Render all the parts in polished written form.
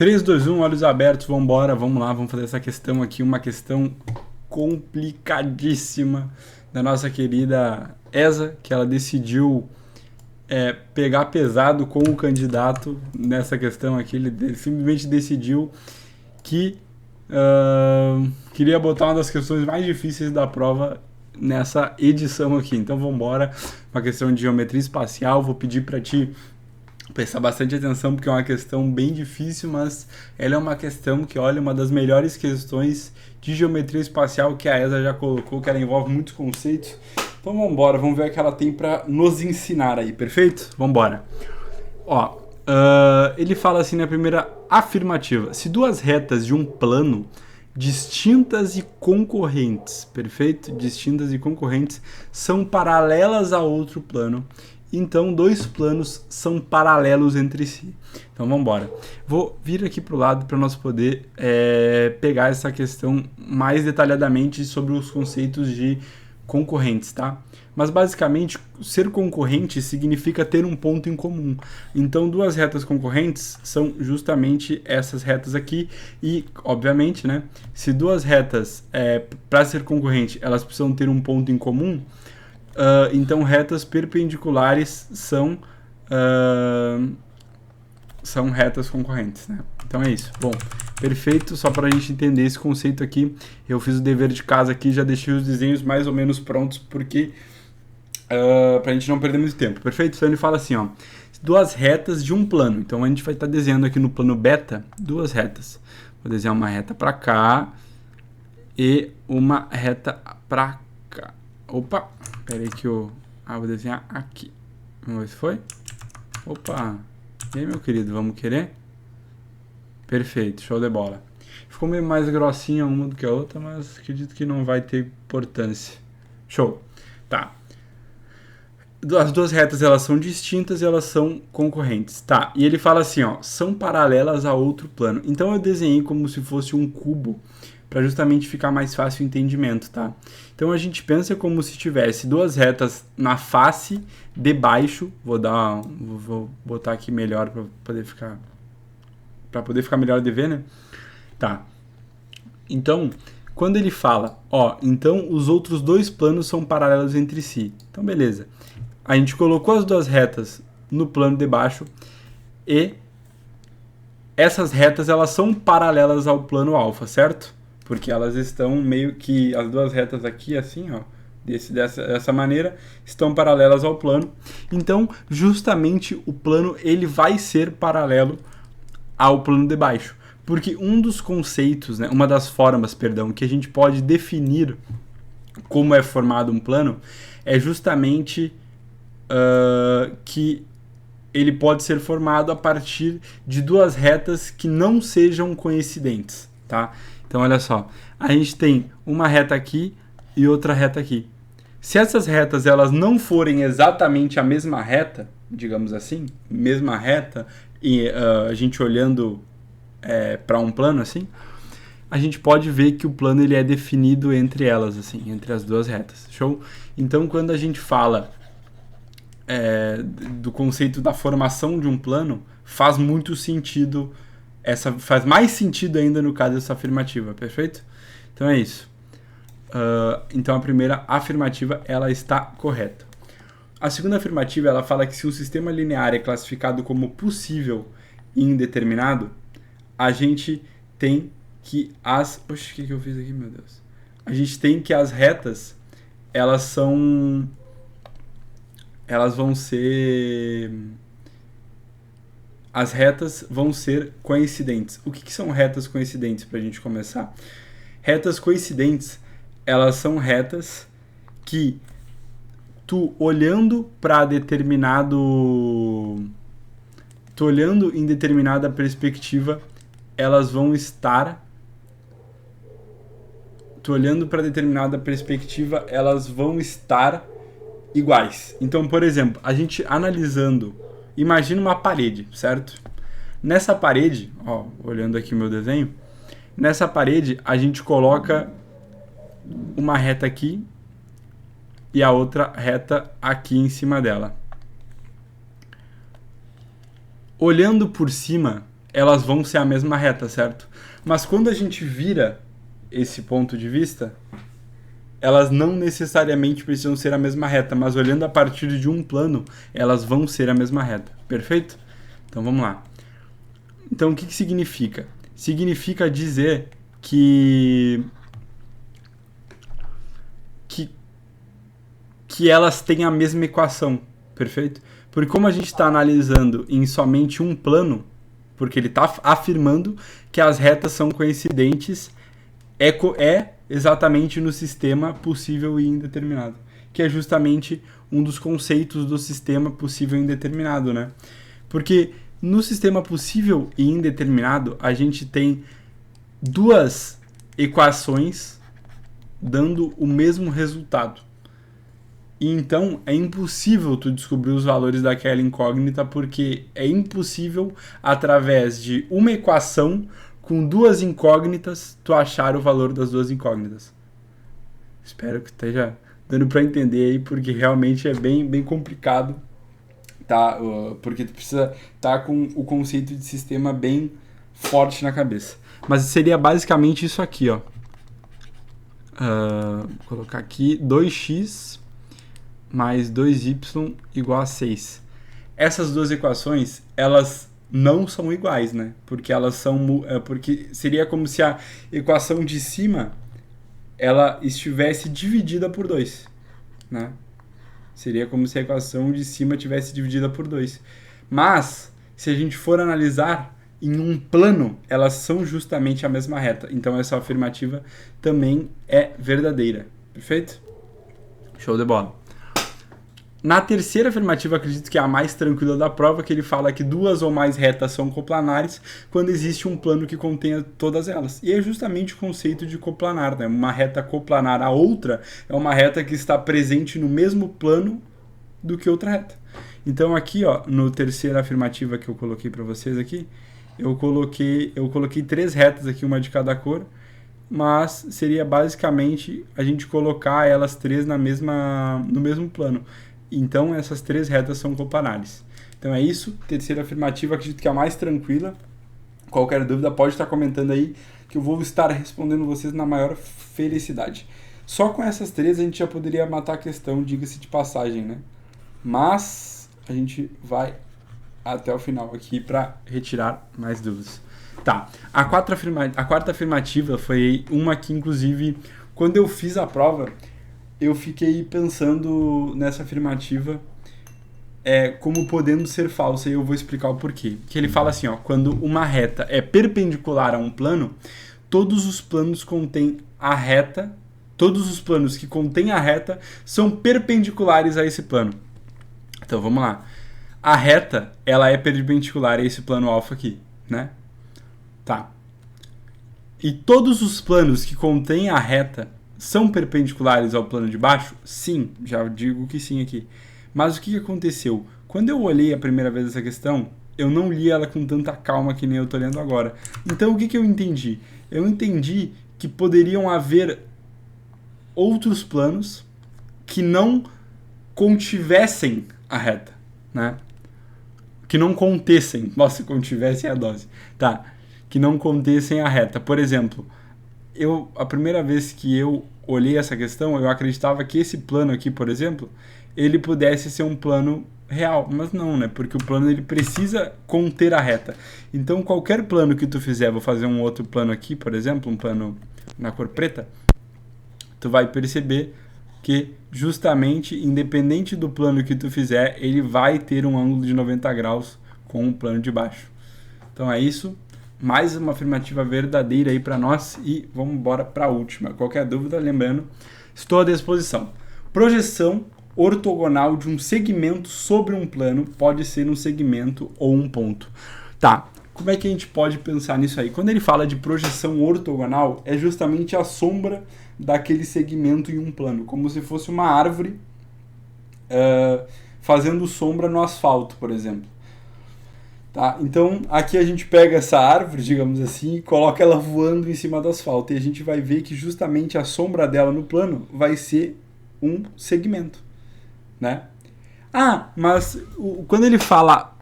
3, 2, 1, olhos abertos, vamos embora, vamos lá, vamos fazer essa questão aqui, uma questão complicadíssima da nossa querida Esa, que ela decidiu pegar pesado com o candidato nessa questão aqui, ele simplesmente decidiu que queria botar uma das questões mais difíceis da prova nessa edição aqui. Então vamos embora, uma questão de geometria espacial, vou pedir para ti prestar bastante atenção porque é uma questão bem difícil, mas ela é uma questão que, olha, uma das melhores questões de geometria espacial que a ESA já colocou, que ela envolve muitos conceitos. Então vamos embora, vamos ver o que ela tem para nos ensinar aí, perfeito? Vamos embora. Ó, ele fala assim na primeira afirmativa: se duas retas de um plano distintas e concorrentes, perfeito? Distintas e concorrentes são paralelas a outro plano, então dois planos são paralelos entre si. Então vamos embora. Vou vir aqui para o lado para nós poder pegar essa questão mais detalhadamente sobre os conceitos de concorrentes, tá? Mas basicamente ser concorrente significa ter um ponto em comum. Então duas retas concorrentes são justamente essas retas aqui e, obviamente, né, se duas retas para ser concorrente elas precisam ter um ponto em comum, então retas perpendiculares são retas concorrentes, né? Então é isso. Bom, perfeito, só para a gente entender esse conceito aqui, eu fiz o dever de casa aqui, já deixei os desenhos mais ou menos prontos, porque para a gente não perder muito tempo, perfeito? Então ele fala assim, ó, duas retas de um plano, então a gente vai estar desenhando aqui no plano beta duas retas. Vou desenhar uma reta para cá e uma reta para cá. Opa, peraí que eu... vou desenhar aqui. Vamos ver se foi. Opa, e aí, meu querido, vamos querer? Perfeito, show de bola. Ficou meio mais grossinha uma do que a outra, mas acredito que não vai ter importância. Show. Tá. As duas retas, elas são distintas e elas são concorrentes. Tá, e ele fala assim, ó, são paralelas a outro plano. Então eu desenhei como se fosse um cubo, para justamente ficar mais fácil o entendimento, tá? Então a gente pensa como se tivesse duas retas na face de baixo. Vou botar aqui melhor para poder ficar melhor de ver, né? Tá. Então, quando ele fala, ó, então os outros dois planos são paralelos entre si. Então, beleza. A gente colocou as duas retas no plano de baixo e essas retas, elas são paralelas ao plano alfa, certo? Porque elas estão meio que, as duas retas aqui, assim, ó, dessa maneira, estão paralelas ao plano. Então, justamente o plano, ele vai ser paralelo ao plano de baixo. Porque um dos conceitos, né, uma das formas, perdão, que a gente pode definir como é formado um plano, é justamente que ele pode ser formado a partir de duas retas que não sejam coincidentes, tá? Então, olha só, a gente tem uma reta aqui e outra reta aqui. Se essas retas elas não forem exatamente a mesma reta, digamos assim, mesma reta, e a gente olhando para um plano assim, a gente pode ver que o plano ele é definido entre elas, assim, entre as duas retas. Show? Então, quando a gente fala do conceito da formação de um plano, faz muito sentido, faz mais sentido ainda no caso dessa afirmativa, perfeito? Então é isso. Então a primeira afirmativa ela está correta. A segunda afirmativa ela fala que se um sistema linear é classificado como possível e indeterminado, a gente tem que Oxe, o que eu fiz aqui, meu Deus? A gente tem que as retas elas vão ser... As retas vão ser coincidentes. O que são retas coincidentes, para a gente começar? Retas coincidentes, elas são retas que tu olhando em determinada perspectiva, elas vão estar... Tu olhando para determinada perspectiva, elas vão estar iguais. Então, por exemplo, a gente analisando, imagina uma parede, certo? Nessa parede, ó, olhando aqui o meu desenho, nessa parede a gente coloca uma reta aqui e a outra reta aqui em cima dela. Olhando por cima, elas vão ser a mesma reta, certo? Mas quando a gente vira esse ponto de vista, elas não necessariamente precisam ser a mesma reta, mas olhando a partir de um plano, elas vão ser a mesma reta. Perfeito? Então vamos lá. Então o que significa? Significa dizer que elas têm a mesma equação, perfeito? Porque como a gente está analisando em somente um plano, porque ele está afirmando que as retas são coincidentes, é exatamente no sistema possível e indeterminado, que é justamente um dos conceitos do sistema possível e indeterminado, né? Porque no sistema possível e indeterminado, a gente tem duas equações dando o mesmo resultado. E então é impossível tu descobrir os valores daquela incógnita, porque é impossível, através de uma equação com duas incógnitas, tu achar o valor das duas incógnitas. Espero que esteja dando para entender aí, porque realmente é bem complicado, tá? Porque tu precisa estar com o conceito de sistema bem forte na cabeça. Mas seria basicamente isso aqui, ó. Vou colocar aqui 2x mais 2y igual a 6. Essas duas equações, elas não são iguais, né? Porque elas são... porque seria como se a equação de cima ela estivesse dividida por 2, né? Seria como se a equação de cima tivesse dividida por 2. Mas, se a gente for analisar em um plano, elas são justamente a mesma reta. Então, essa afirmativa também é verdadeira. Perfeito? Show de bola. Na terceira afirmativa, acredito que é a mais tranquila da prova, que ele fala que duas ou mais retas são coplanares quando existe um plano que contenha todas elas. E é justamente o conceito de coplanar, né? Uma reta coplanar a outra é uma reta que está presente no mesmo plano do que outra reta. Então aqui, ó, no terceira afirmativa que eu coloquei para vocês aqui, eu coloquei três retas aqui, uma de cada cor, mas seria basicamente a gente colocar elas três no mesmo plano. Então, essas três retas são coplanares. Então, é isso. Terceira afirmativa, acredito que é a mais tranquila. Qualquer dúvida, pode estar comentando aí, que eu vou estar respondendo vocês na maior felicidade. Só com essas três a gente já poderia matar a questão, diga-se de passagem, né? Mas a gente vai até o final aqui para retirar mais dúvidas. Tá. A quarta afirmativa foi uma que, inclusive, quando eu fiz a prova, eu fiquei pensando nessa afirmativa como podendo ser falsa, e eu vou explicar o porquê. Que ele fala assim, ó, quando uma reta é perpendicular a um plano, todos os planos que contêm a reta são perpendiculares a esse plano. Então, vamos lá. A reta, ela é perpendicular a esse plano alfa aqui, né? Tá. E todos os planos que contêm a reta são perpendiculares ao plano de baixo? Sim, já digo que sim aqui. Mas o que aconteceu? Quando eu olhei a primeira vez essa questão, eu não li ela com tanta calma que nem eu estou lendo agora. Então o que eu entendi? Eu entendi que poderiam haver outros planos que não contivessem a reta, né? Que não contessem. Nossa, contivessem a dose. Tá. Que não contessem a reta. Por exemplo, a primeira vez que eu olhei essa questão, eu acreditava que esse plano aqui, por exemplo, ele pudesse ser um plano real, mas não, né? Porque o plano ele precisa conter a reta. Então, qualquer plano que tu fizer, vou fazer um outro plano aqui, por exemplo, um plano na cor preta, tu vai perceber que justamente, independente do plano que tu fizer, ele vai ter um ângulo de 90 graus com o plano de baixo. Então é isso. Mais uma afirmativa verdadeira aí para nós e vamos embora para a última. Qualquer dúvida, lembrando, estou à disposição. Projeção ortogonal de um segmento sobre um plano pode ser um segmento ou um ponto. Tá, como é que a gente pode pensar nisso aí? Quando ele fala de projeção ortogonal, é justamente a sombra daquele segmento em um plano, como se fosse uma árvore fazendo sombra no asfalto, por exemplo. Tá? Então, aqui a gente pega essa árvore, digamos assim, e coloca ela voando em cima do asfalto. E a gente vai ver que justamente a sombra dela no plano vai ser um segmento, né? Ah, mas quando ele fala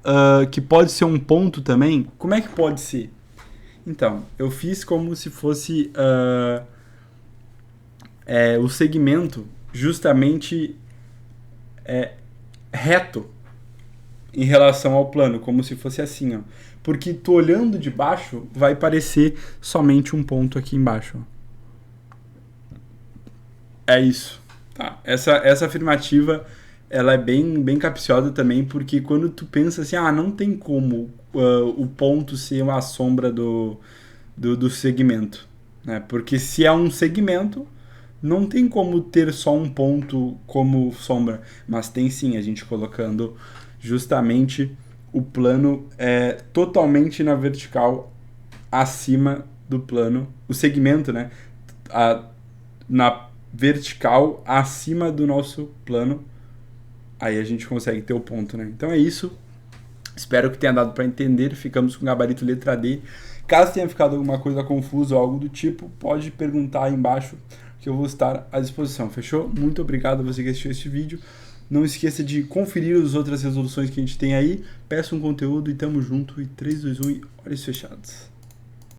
que pode ser um ponto também, como é que pode ser? Então, eu fiz como se fosse o segmento justamente reto em relação ao plano, como se fosse assim, ó. Porque tu olhando de baixo, vai parecer somente um ponto aqui embaixo. Ó. É isso. Tá. Essa afirmativa, ela é bem capciosa também, porque quando tu pensa assim, não tem como o ponto ser uma sombra do segmento. Né? Porque se é um segmento, não tem como ter só um ponto como sombra. Mas tem sim, a gente colocando justamente o plano totalmente na vertical acima do plano, o segmento, né? Na vertical acima do nosso plano, aí a gente consegue ter o ponto, né? Então é isso. Espero que tenha dado para entender. Ficamos com o gabarito letra D. Caso tenha ficado alguma coisa confusa ou algo do tipo, pode perguntar aí embaixo que eu vou estar à disposição. Fechou? Muito obrigado a você que assistiu este vídeo. Não esqueça de conferir as outras resoluções que a gente tem aí. Peça um conteúdo e tamo junto. E 3, 2, 1 e olhos fechados.